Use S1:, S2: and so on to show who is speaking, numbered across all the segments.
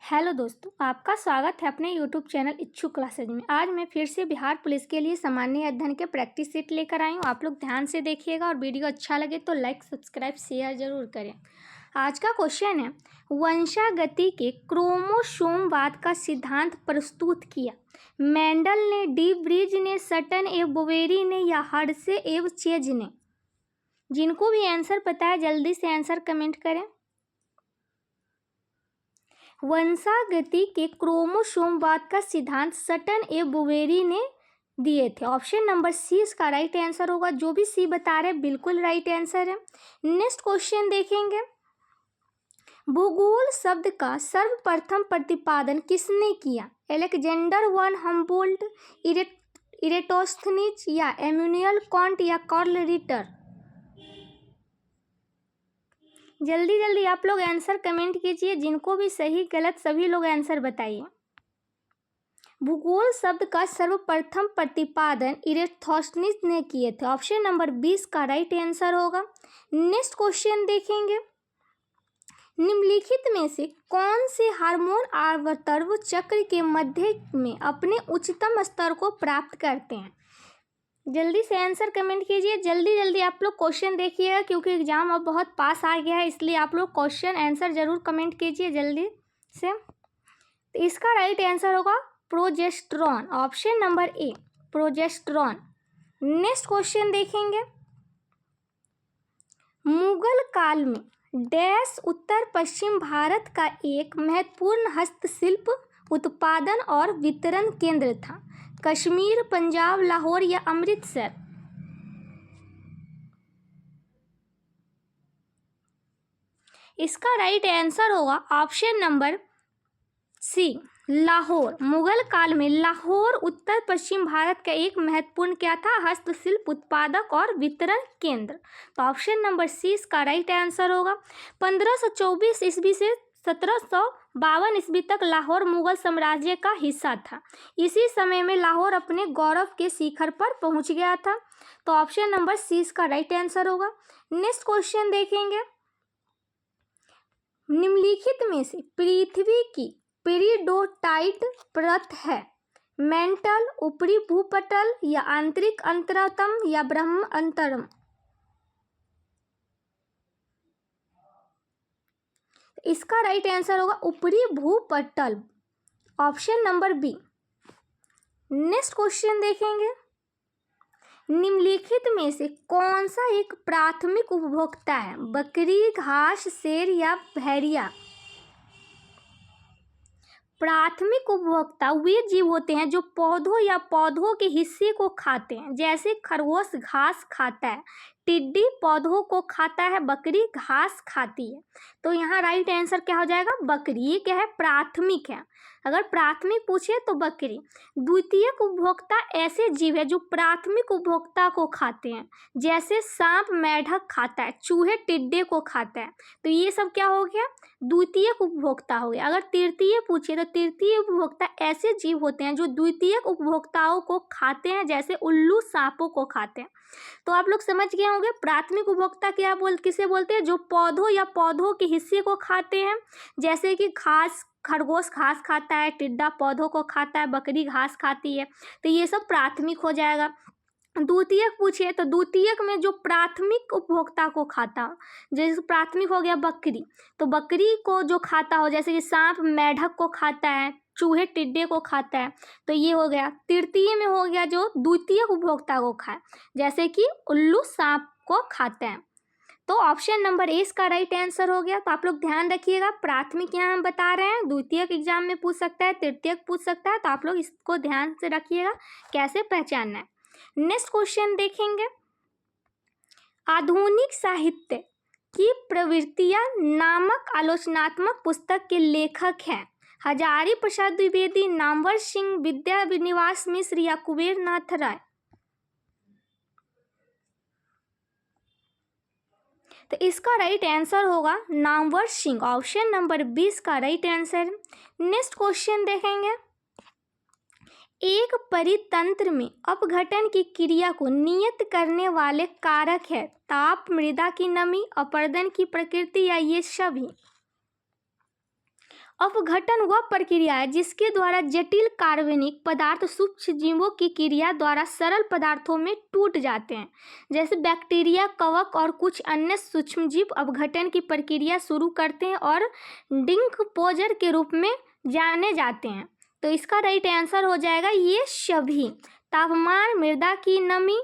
S1: Hello दोस्तों, आपका स्वागत है अपने यूट्यूब चैनल इच्छुक क्लासेज में। आज मैं फिर से बिहार पुलिस के लिए सामान्य अध्ययन के प्रैक्टिस सेट लेकर आई हूँ। आप लोग ध्यान से देखिएगा और वीडियो अच्छा लगे तो लाइक सब्सक्राइब शेयर जरूर करें। आज का क्वेश्चन है, वंशागति के क्रोमोसोमवाद का सिद्धांत प्रस्तुत किया। मेंडल ने, डी ब्रिज ने, सटन एवं बोवेरी ने या हर्शे एवं चेज ने। जिनको भी आंसर पता है जल्दी से आंसर कमेंट करें। वंशागति के क्रोमोसोमवाद का सिद्धांत सटन एवं बोवेरी ने दिए थे। ऑप्शन नंबर सी इसका राइट आंसर होगा। जो भी सी बता रहे बिल्कुल राइट आंसर है। नेक्स्ट क्वेश्चन देखेंगे, भूगोल शब्द का सर्वप्रथम प्रतिपादन किसने किया? अलेक्जेंडर वन हम्बोल्ट, इरेटोस्थनीज या इमैनुएल कांट या कार्ल रिटर। जल्दी जल्दी आप लोग आंसर कमेंट कीजिए। जिनको भी सही गलत सभी लोग आंसर बताइए। भूगोल शब्द का सर्वप्रथम प्रतिपादन इरेटोस्थनीज ने किए थे। ऑप्शन नंबर 20 का राइट आंसर होगा। नेक्स्ट क्वेश्चन देखेंगे, निम्नलिखित में से कौन से हार्मोन आवर्तर्व चक्र के मध्य में अपने उच्चतम स्तर को प्राप्त करते हैं? जल्दी से आंसर कमेंट कीजिए। जल्दी जल्दी आप लोग क्वेश्चन देखिएगा क्योंकि एग्जाम अब बहुत पास आ गया है, इसलिए आप लोग क्वेश्चन आंसर जरूर कमेंट कीजिए जल्दी से। तो इसका राइट आंसर होगा progesterone. Option number A progesterone. Next question देखेंगे, मुगल काल में डैश उत्तर पश्चिम भारत का एक महत्वपूर्ण हस्तशिल्प उत्पादन और वितरण केंद्र था? कश्मीर, पंजाब, लाहौर या अमृतसर। इसका राइट आंसर होगा option number C Lahore. Mughal काल में लाहौर उत्तर पश्चिम भारत का एक महत्वपूर्ण क्या था? हस्तशिल्प उत्पादक और वितरण केंद्र। तो ऑप्शन नंबर सी इसका राइट आंसर होगा। 1524 ईस्वी से 1752 ईस्वी तक लाहौर मुगल साम्राज्य का हिस्सा था। इसी समय में लाहौर अपने गौरव के शिखर पर पहुंच गया था। तो ऑप्शन नंबर सी इसका राइट आंसर होगा। नेक्स्ट क्वेश्चन देखेंगे, निम्नलिखित में से पृथ्वी की पेरिडोटाइट परत है? मेंटल, ऊपरी भूपटल या आंतरिक अंतरतम या ब्रह्म अंतरम। इसका राइट आंसर होगा ऊपरी भूपटल। Option number B. Next question देखेंगे, निम्नलिखित में से कौन सा एक प्राथमिक उपभोक्ता है? बकरी, घास, शेर या भेड़िया। प्राथमिक उपभोक्ता वे जीव होते हैं जो पौधों या पौधों के हिस्से को खाते हैं। जैसे खरगोश घास खाता है, टिड्डी पौधों को खाता है, बकरी घास खाती है। तो यहाँ राइट आंसर क्या हो जाएगा? बकरी। ये क्या है? प्राथमिक है। अगर प्राथमिक पूछे तो बकरी। द्वितीयक उपभोक्ता ऐसे जीव है जो प्राथमिक उपभोक्ता को खाते हैं। जैसे सांप मेढक खाता है, चूहे टिड्डे को खाता है। तो ये सब क्या हो गया? द्वितीयक उपभोक्ता हो गया। अगर तृतीय पूछे तो तृतीय उपभोक्ता ऐसे जीव होते हैं जो द्वितीयक उपभोक्ताओं को खाते हैं। जैसे उल्लू सांपों को खाते हैं। तो आप लोग समझ गए होंगे प्राथमिक उपभोक्ता किसे बोलते हैं? जो पौधों या पौधों के हिस्से को खाते हैं। जैसे कि खरगोश घास खाता है, टिड्डा पौधों को खाता है, बकरी घास खाती है। तो ये सब प्राथमिक हो जाएगा। द्वितीयक पूछिए तो द्वितीयक में जो प्राथमिक उपभोक्ता को खाता हो, जैसे प्राथमिक हो गया बकरी, तो बकरी को जो खाता हो, जैसे कि सांप मेढक को खाता है, चूहे टिड्डे को खाता है। तो ये हो गया। तृतीय में हो गया जो द्वितीयक उपभोक्ता को खाए, जैसे कि उल्लू सांप को खाते हैं। तो ऑप्शन नंबर ए इसका राइट आंसर हो गया। तो आप लोग ध्यान रखिएगा, प्राथमिक यहाँ हम बता रहे हैं, द्वितीयक एग्जाम में पूछ सकता है, तृतीयक पूछ सकता है। तो आप लोग इसको ध्यान से रखिएगा कैसे पहचानना है। नेक्स्ट क्वेश्चन देखेंगे, आधुनिक साहित्य की प्रवृत्तियां नामक आलोचनात्मक पुस्तक के लेखक हैं? हजारी प्रसाद द्विवेदी, नामवर सिंह, विद्यानिवास मिश्र या कुबेर नाथ राय। तो इसका राइट आंसर होगा नामवर सिंह। ऑप्शन नंबर 20 का राइट आंसर। नेक्स्ट क्वेश्चन देखेंगे, एक परितंत्र में अपघटन की क्रिया को नियत करने वाले कारक है? ताप, मृदा की नमी, अपरदन की प्रकृति या ये सभी। अपघटन वह प्रक्रिया है जिसके द्वारा जटिल कार्बनिक पदार्थ सूक्ष्म जीवों की क्रिया द्वारा सरल पदार्थों में टूट जाते हैं। जैसे बैक्टीरिया, कवक और कुछ अन्य सूक्ष्मजीव अपघटन की प्रक्रिया शुरू करते हैं और डिकम्पोजर के रूप में जाने जाते हैं। तो इसका राइट आंसर हो जाएगा ये सभी। तापमान, मृदा की नमी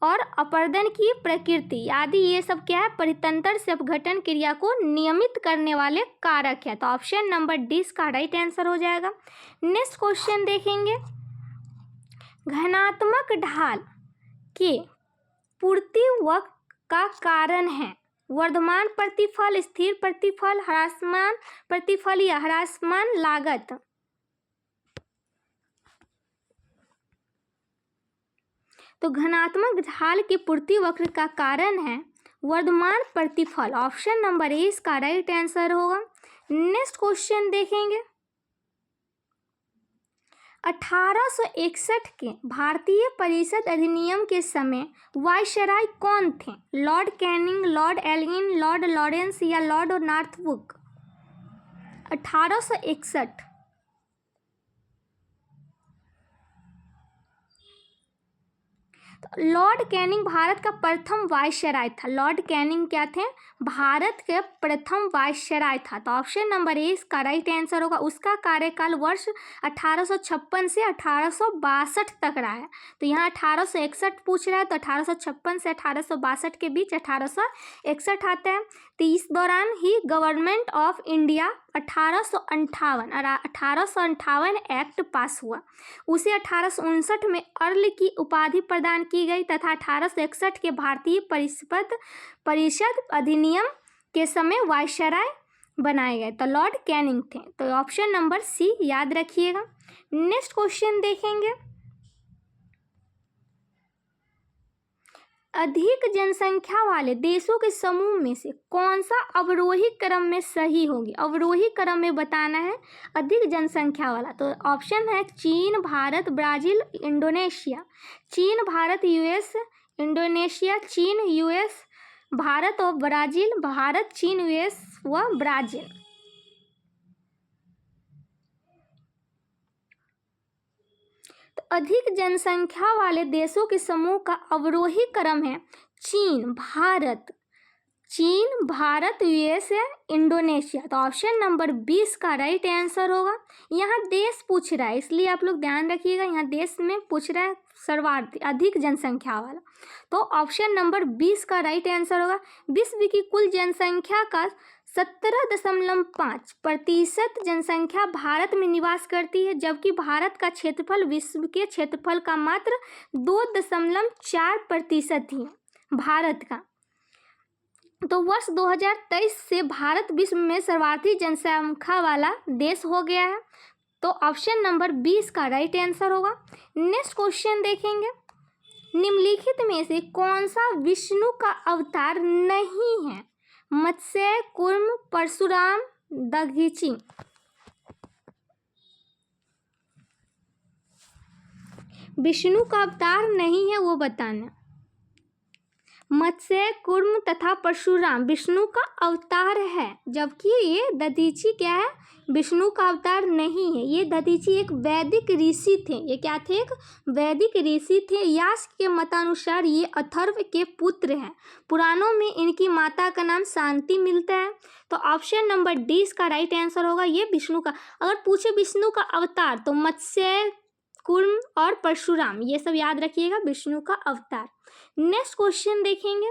S1: और अपरदन की प्रकृति आदि ये सब क्या है, परितंत्र से अपघटन क्रिया को नियमित करने वाले कारक है। तो ऑप्शन नंबर डी इसका राइट आंसर हो जाएगा। नेक्स्ट क्वेश्चन देखेंगे, घनात्मक ढाल के पूर्ति वक्र का कारण है वर्धमान प्रतिफल, स्थिर प्रतिफल, ह्रासमान प्रतिफल या ह्रासमान लागत। तो घनात्मक ढाल के पूर्ति वक्र का कारण है वर्धमान प्रतिफल। ऑप्शन नंबर ए इसका राइट आंसर होगा। नेक्स्ट क्वेश्चन देखेंगे, 1861 के भारतीय परिषद अधिनियम के समय वायसराय कौन थे? Lord Canning, Lord Elgin, Lord Lawrence या Lord Northbrook. 1861 Lord Canning Bharat का प्रथम वायसराय था। लॉर्ड कैनिंग क्या थे? भारत के प्रथम वायसराय था। तो ऑप्शन नंबर ए इसका राइट आंसर होगा। उसका कार्यकाल वर्ष 1856 से 1862 तक रहा है। तो यहाँ 1861 पूछ रहा है, तो 1856 से 1862 के बीच 1861 आता है। तो इस दौरान ही government of India 1858 act pass हुआ। उसे 1859 में अर्ल की उपाधि प्रदान की गई तथा 1861 के भारतीय परिषद अधिनियम के समय वायसराय बनाए गए। तो लॉर्ड कैनिंग थे। तो ऑप्शन नंबर सी याद रखिएगा। नेक्स्ट क्वेश्चन देखेंगे, अधिक जनसंख्या वाले देशों के समूह में से कौन सा अवरोही क्रम में सही होगी? अवरोही क्रम में बताना है अधिक जनसंख्या वाला। तो ऑप्शन है चीन, भारत, ब्राजील, इंडोनेशिया। चीन, भारत, यूएस, इंडोनेशिया, चीन, यूएस, भारत और ब्राजील। भारत, चीन, यूएस व ब्राजील। तो अधिक जनसंख्या वाले देशों के समूह का अवरोही क्रम है चीन, भारत, यूएस या इंडोनेशिया। तो ऑप्शन नंबर 20 का राइट आंसर होगा। यहाँ देश पूछ रहा है, इसलिए आप लोग ध्यान रखिएगा। यहाँ देश में पूछ रहा है सर्वाधिक अधिक जनसंख्या वाला। तो ऑप्शन नंबर 20 का राइट आंसर होगा। विश्व की कुल जनसंख्या का 17.5% जनसंख्या भारत में निवास करती है, जबकि भारत का क्षेत्रफल विश्व के क्षेत्रफल का मात्र 2.4% ही है भारत का। तो वर्ष 2023 से भारत विश्व में सर्वाधिक जनसंख्या वाला देश हो गया है। तो ऑप्शन नंबर 20 का राइट आंसर होगा। नेक्स्ट क्वेश्चन देखेंगे, निम्नलिखित में से कौन सा विष्णु का अवतार नहीं है? मत्स्य, कूर्म, परशुराम, दधीचि। विष्णु का अवतार नहीं है वो बताना। मत्स्य, कूर्म तथा परशुराम विष्णु का अवतार है, जबकि ये दधीचि क्या है? विष्णु का अवतार नहीं है। ये दधीचि एक वैदिक ऋषि थे। ये क्या थे? एक वैदिक ऋषि थे। यास के मतानुसार ये अथर्व के पुत्र हैं। पुराणों में इनकी माता का नाम शांति मिलता है। तो ऑप्शन नंबर डी इसका राइट आंसर होगा। ये विष्णु का, अगर पूछे विष्णु का अवतार तो मत्स्य, कूर्म और परशुराम ये सब याद रखिएगा, विष्णु का अवतार। नेक्स्ट क्वेश्चन देखेंगे,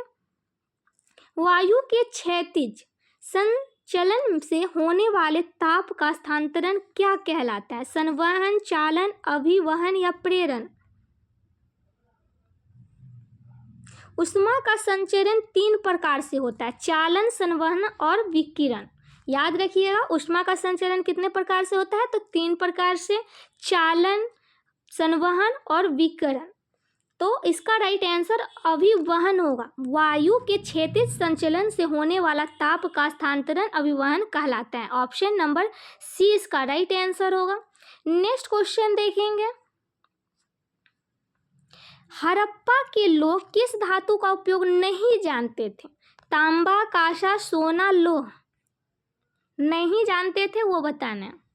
S1: वायु के क्षैतिज संचलन से होने वाले ताप का स्थानांतरण क्या कहलाता है? संवहन, चालन, अभिवहन या प्रेरण। ऊष्मा का संचरण 3 प्रकार से होता है, चालन, संवहन और विकिरण। याद रखिएगा, ऊष्मा का संचरण कितने प्रकार से होता है? तो 3 प्रकार से, चालन, संवहन और विकिरण। तो इसका राइट आंसर अभिवहन होगा। वायु के क्षैतिज संचलन से होने वाला ताप का स्थानांतरण अभिवहन कहलाता है। ऑप्शन नंबर सी इसका राइट आंसर होगा। नेक्स्ट क्वेश्चन देखेंगे, हड़प्पा के लोग किस धातु का उपयोग नहीं जानते थे? तांबा, कांसा, सोना, लौह। नहीं जानते थे वो बताना है।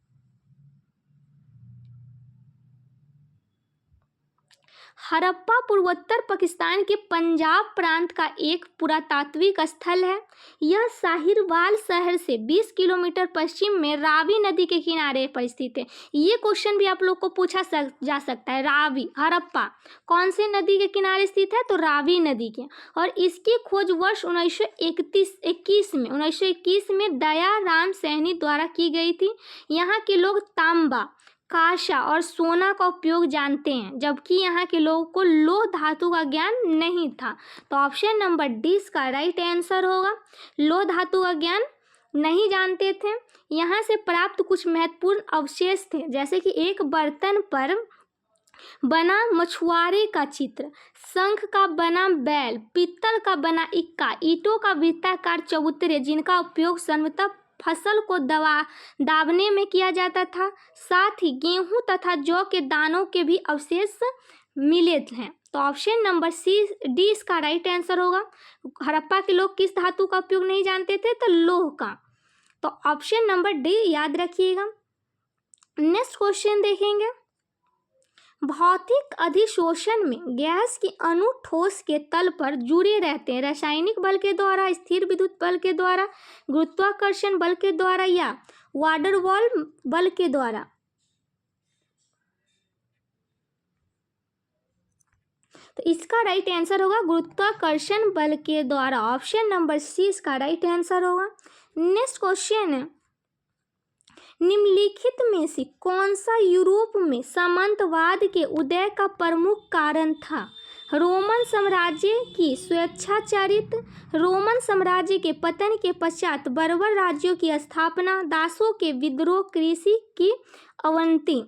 S1: हड़प्पा पूर्वोत्तर पाकिस्तान के पंजाब प्रांत का एक पुरातात्विक स्थल है। यह साहिरवाल शहर से 20 किलोमीटर पश्चिम में रावी नदी के किनारे पर स्थित है। ये क्वेश्चन भी आप लोग को पूछा जा सकता है। रावी, हड़प्पा कौन से नदी के किनारे स्थित है? तो रावी नदी के। और इसकी खोज वर्ष 1921 में दया राम सैनी द्वारा की गई थी। यहाँ के लोग तांबा, कांसा और सोना का उपयोग जानते हैं, जबकि यहाँ के लोगों को लौह धातु का ज्ञान नहीं था। तो ऑप्शन नंबर डी इसका राइट आंसर होगा। लौह धातु का ज्ञान नहीं जानते थे। यहाँ से प्राप्त कुछ महत्वपूर्ण अवशेष थे, जैसे कि एक बर्तन पर बना मछुआरे का चित्र, शंख का बना बैल, पीतल का बना इक्का, ईंटों का वृत्ताकार चबूतरे जिनका उपयोग संभवतः फसल को दाबने में किया जाता था। साथ ही गेहूं तथा जौ के दानों के भी अवशेष मिले हैं। तो ऑप्शन नंबर डी इसका राइट आंसर होगा। हड़प्पा के लोग किस धातु का उपयोग नहीं जानते थे? तो लोह का। तो ऑप्शन नंबर डी याद रखिएगा। नेक्स्ट क्वेश्चन देखेंगे। भौतिक अधिशोषण में गैस के अणु ठोस के तल पर जुड़े रहते हैं। रासायनिक बल के द्वारा, स्थिर विद्युत बल के द्वारा, गुरुत्वाकर्षण बल के द्वारा या वाडर वॉल बल के द्वारा। तो इसका राइट आंसर होगा गुरुत्वाकर्षण बल के द्वारा। ऑप्शन नंबर सी इसका राइट आंसर होगा। नेक्स्ट क्वेश्चन है, निम्नलिखित में से कौन सा यूरोप में सामंतवाद के उदय का प्रमुख कारण था? रोमन साम्राज्य की स्वेच्छाचारित, रोमन साम्राज्य के पतन के पश्चात बर्बर राज्यों की स्थापना, दासों के विद्रोह, कृषि की अवनति।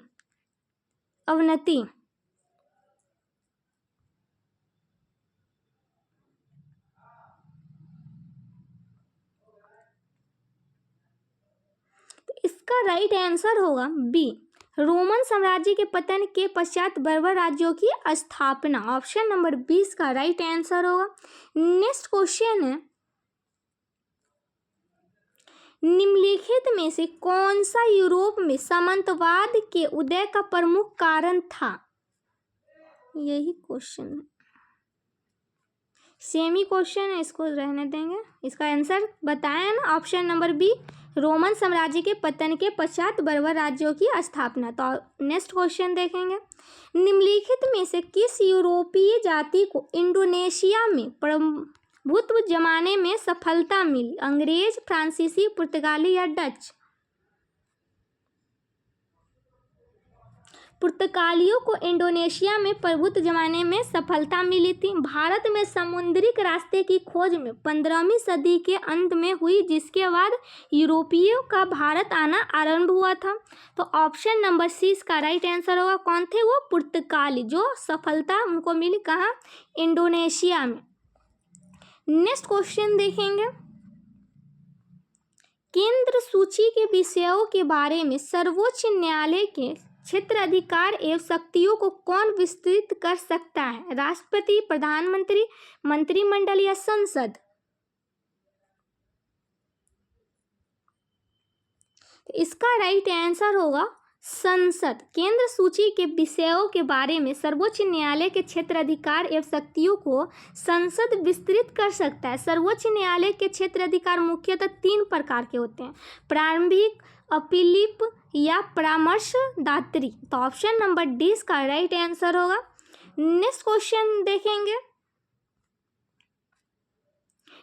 S1: इसका राइट आंसर होगा बी, रोमन साम्राज्य के पतन के पश्चात बर्बर राज्यों की स्थापना। ऑप्शन नंबर 20 का राइट आंसर होगा। नेक्स्ट क्वेश्चन है, निम्नलिखित में से कौन सा यूरोप में सामंतवाद के उदय का प्रमुख कारण था? यही क्वेश्चन है, सेमी क्वेश्चन है, इसको रहने देंगे। इसका आंसर बताया ना, ऑप्शन नंबर बी, रोमन साम्राज्य के पतन के पश्चात बर्बर राज्यों की स्थापना। तो नेक्स्ट क्वेश्चन देखेंगे। निम्नलिखित में से किस यूरोपीय जाति को इंडोनेशिया में प्रभुत्व जमाने में सफलता मिली? अंग्रेज, फ्रांसीसी, पुर्तगाली या डच? पुर्तगालियों को इंडोनेशिया में प्रभुत्व जमाने में सफलता मिली थी। भारत में समुद्री रास्ते की खोज में 15वीं सदी के अंत में हुई, जिसके बाद यूरोपियों का भारत आना आरंभ हुआ था। तो ऑप्शन नंबर सी इसका राइट आंसर होगा। कौन थे वो? पुर्तगाली, जो सफलता उनको मिली कहाँ? इंडोनेशिया में। नेक्स्ट क्वेश्चन देखेंगे। केंद्र सूची के विषयों के बारे में सर्वोच्च न्यायालय के क्षेत्र अधिकार एवं शक्तियों को कौन विस्तृत कर सकता है? राष्ट्रपति, प्रधानमंत्री, मंत्रिमंडल या संसद? इसका राइट आंसर होगा संसद। केंद्र सूची के विषयों के बारे में सर्वोच्च न्यायालय के क्षेत्र अधिकार एवं शक्तियों को संसद विस्तृत कर सकता है। सर्वोच्च न्यायालय के क्षेत्र अधिकार मुख्यतः 3 प्रकार के होते हैं, प्रारंभिक, अपीलीप या परामर्शदात्री। तो ऑप्शन नंबर डी इसका राइट आंसर होगा। नेक्स्ट क्वेश्चन देखेंगे।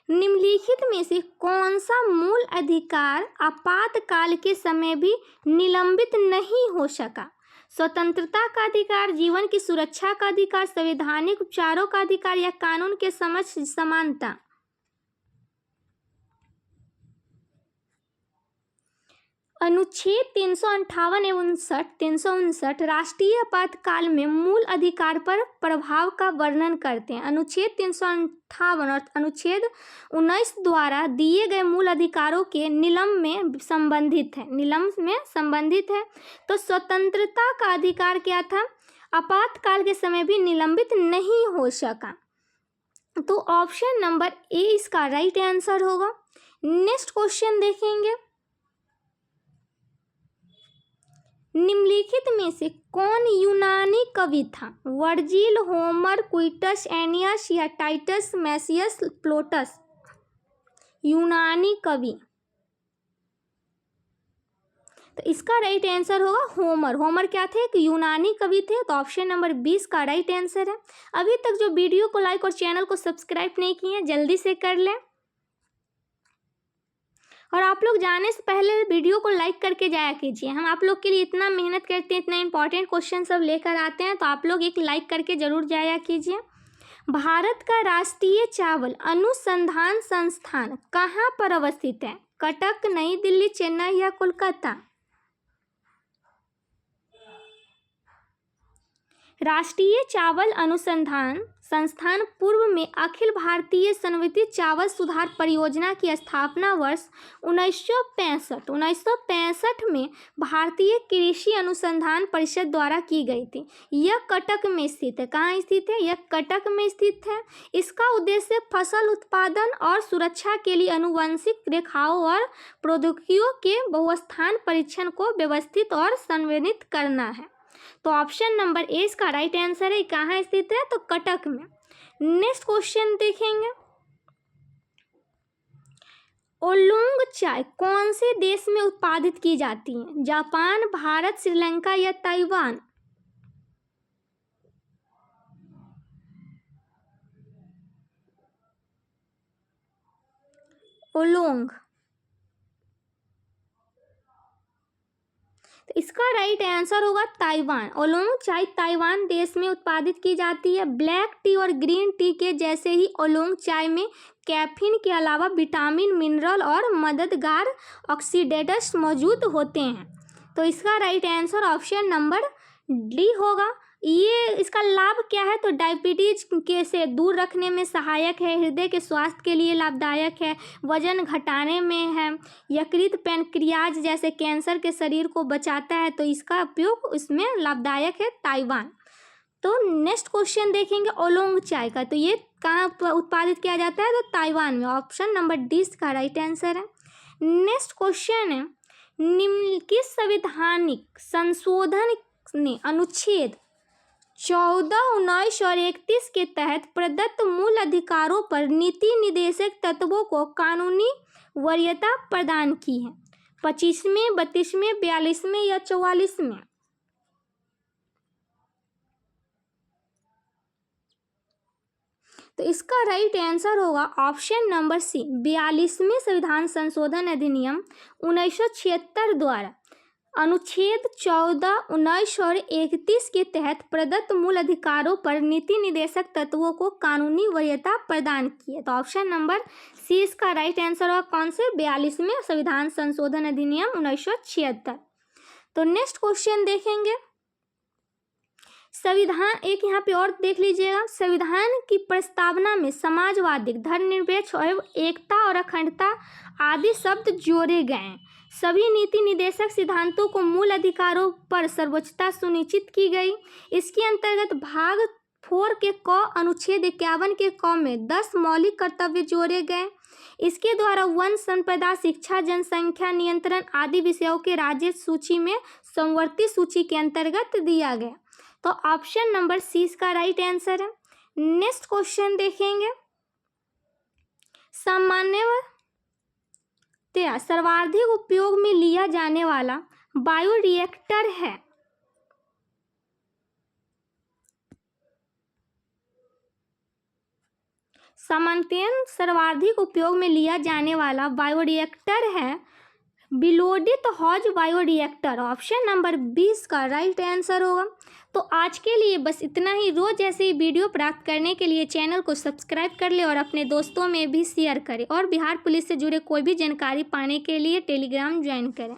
S1: निम्नलिखित में से कौन सा मूल अधिकार आपातकाल के समय भी निलंबित नहीं हो सका? स्वतंत्रता का अधिकार, जीवन की सुरक्षा का अधिकार, संवैधानिक उपचारों का अधिकार या कानून के समक्ष समानता? अनुच्छेद 358 एवं 359 राष्ट्रीय आपातकाल में मूल अधिकार पर प्रभाव का वर्णन करते हैं। अनुच्छेद 358 और अनुच्छेद 19 द्वारा दिए गए मूल अधिकारों के निलंब में संबंधित है। तो स्वतंत्रता का अधिकार क्या था? आपातकाल के समय भी निलंबित नहीं हो सका। तो ऑप्शन नंबर ए इसका राइट आंसर होगा। नेक्स्ट क्वेश्चन देखेंगे। निम्नलिखित में से कौन यूनानी कवि था? वर्जिल, होमर, क्विंटस, एनियस या टाइटस मैसियस प्लोटस? यूनानी कवि। तो इसका राइट आंसर होगा होमर। होमर क्या थे? एक यूनानी कवि थे। तो ऑप्शन नंबर 20 का राइट आंसर है। अभी तक जो वीडियो को लाइक और चैनल को सब्सक्राइब नहीं किए हैं जल्दी से कर लें, और आप लोग जाने से पहले वीडियो को लाइक करके जाया कीजिए। हम आप लोग के लिए इतना मेहनत करते हैं, इतना इंपॉर्टेंट क्वेश्चन सब लेकर आते हैं, तो आप लोग एक लाइक करके जरूर जाया कीजिए। भारत का राष्ट्रीय चावल अनुसंधान संस्थान कहाँ पर अवस्थित है? कटक, नई दिल्ली, चेन्नई या कोलकाता? राष्ट्रीय चावल अनुसंधान संस्थान पूर्व में अखिल भारतीय संवर्धित चावल सुधार परियोजना की स्थापना वर्ष 1965 में भारतीय कृषि अनुसंधान परिषद द्वारा की गई थी। यह कटक में स्थित है। कहाँ स्थित है? यह कटक में स्थित है। इसका उद्देश्य फसल उत्पादन और सुरक्षा के लिए आनुवंशिक रेखाओं और प्रौद्योगिकियों के बहुस्थान परीक्षण को व्यवस्थित और समन्वित करना है। तो ऑप्शन नंबर ए इसका राइट आंसर है। कहाँ स्थित है? तो कटक में। नेक्स्ट क्वेश्चन देखेंगे, ओलोंग चाय कौन से देश में उत्पादित की जाती है? जापान, भारत, श्रीलंका या ताइवान? ओलोंग, तो इसका राइट आंसर होगा ताइवान। ओलोंग चाय ताइवान देश में उत्पादित की जाती है। ब्लैक टी और ग्रीन टी के जैसे ही ओलोंग चाय में कैफीन के अलावा विटामिन, मिनरल और मददगार ऑक्सीडेंट्स मौजूद होते हैं। तो इसका right answer option number D होगा। ये इसका लाभ क्या है? तो डायबिटीज के से दूर रखने में सहायक है, हृदय के स्वास्थ्य के लिए लाभदायक है, वजन घटाने में है, यकृत, पैनक्रियाज जैसे कैंसर के शरीर को बचाता है, तो इसका उपयोग इसमें लाभदायक है। ताइवान। तो नेक्स्ट क्वेश्चन देखेंगे ओलोंग चाय का। तो ये कहाँ उत्पादित किया जाता है? तो ताइवान में। ऑप्शन नंबर डी इसका राइट आंसर है। नेक्स्ट क्वेश्चन है, निम्नलिखित संवैधानिक संशोधन ने अनुच्छेद 14, 19 और 31 के तहत प्रदत्त मूल अधिकारों पर नीति निर्देशक तत्वों को कानूनी वरीयता प्रदान की है? 25वें, 32वें, 42वें या 44वें? तो इसका राइट आंसर होगा ऑप्शन नंबर सी 42वें संविधान संशोधन अधिनियम 1976 द्वारा अनुच्छेद 14, 19 और 31 के तहत प्रदत्त मूल अधिकारों पर नीति निर्देशक तत्वों को कानूनी वरीयता प्रदान की है। तो ऑप्शन नंबर सी इसका राइट आंसर होगा कौन से? 42वें संविधान संशोधन अधिनियम 1976। तो नेक्स्ट क्वेश्चन देखेंगे, संविधान एक यहाँ पे और देख लीजिएगा, संविधान की प्रस्तावना में समाजवादी, धर्मनिरपेक्ष एवं एकता और अखंडता आदि शब्द जोड़े गए हैं। सभी नीति निर्देशक सिद्धांतों को मूल अधिकारों पर सर्वोच्चता सुनिश्चित की गई। इसके अंतर्गत भाग 4 के क अनुच्छेद 51 के क में 10 मौलिक कर्तव्य जोड़े गए। इसके द्वारा वन संपदा, शिक्षा, जनसंख्या नियंत्रण आदि विषयों के राज्य सूची में समवर्ती सूची के अंतर्गत दिया गया। तो ऑप्शन नंबर सी इसका राइट आंसर है। नेक्स्ट क्वेश्चन देखेंगे, सामान्यतः सर्वाधिक उपयोग में लिया जाने वाला बायोरिएक्टर है? सामान्यतः सर्वाधिक उपयोग में लिया जाने वाला बायोरिएक्टर है विलोडित हौज बायोरिएक्टर। ऑप्शन नंबर 20 का राइट आंसर होगा। तो आज के लिए बस इतना ही। रोज ऐसे ही वीडियो प्राप्त करने के लिए चैनल को सब्सक्राइब कर ले और अपने दोस्तों में भी शेयर करें, और बिहार पुलिस से जुड़े कोई भी जानकारी पाने के लिए टेलीग्राम ज्वाइन करें।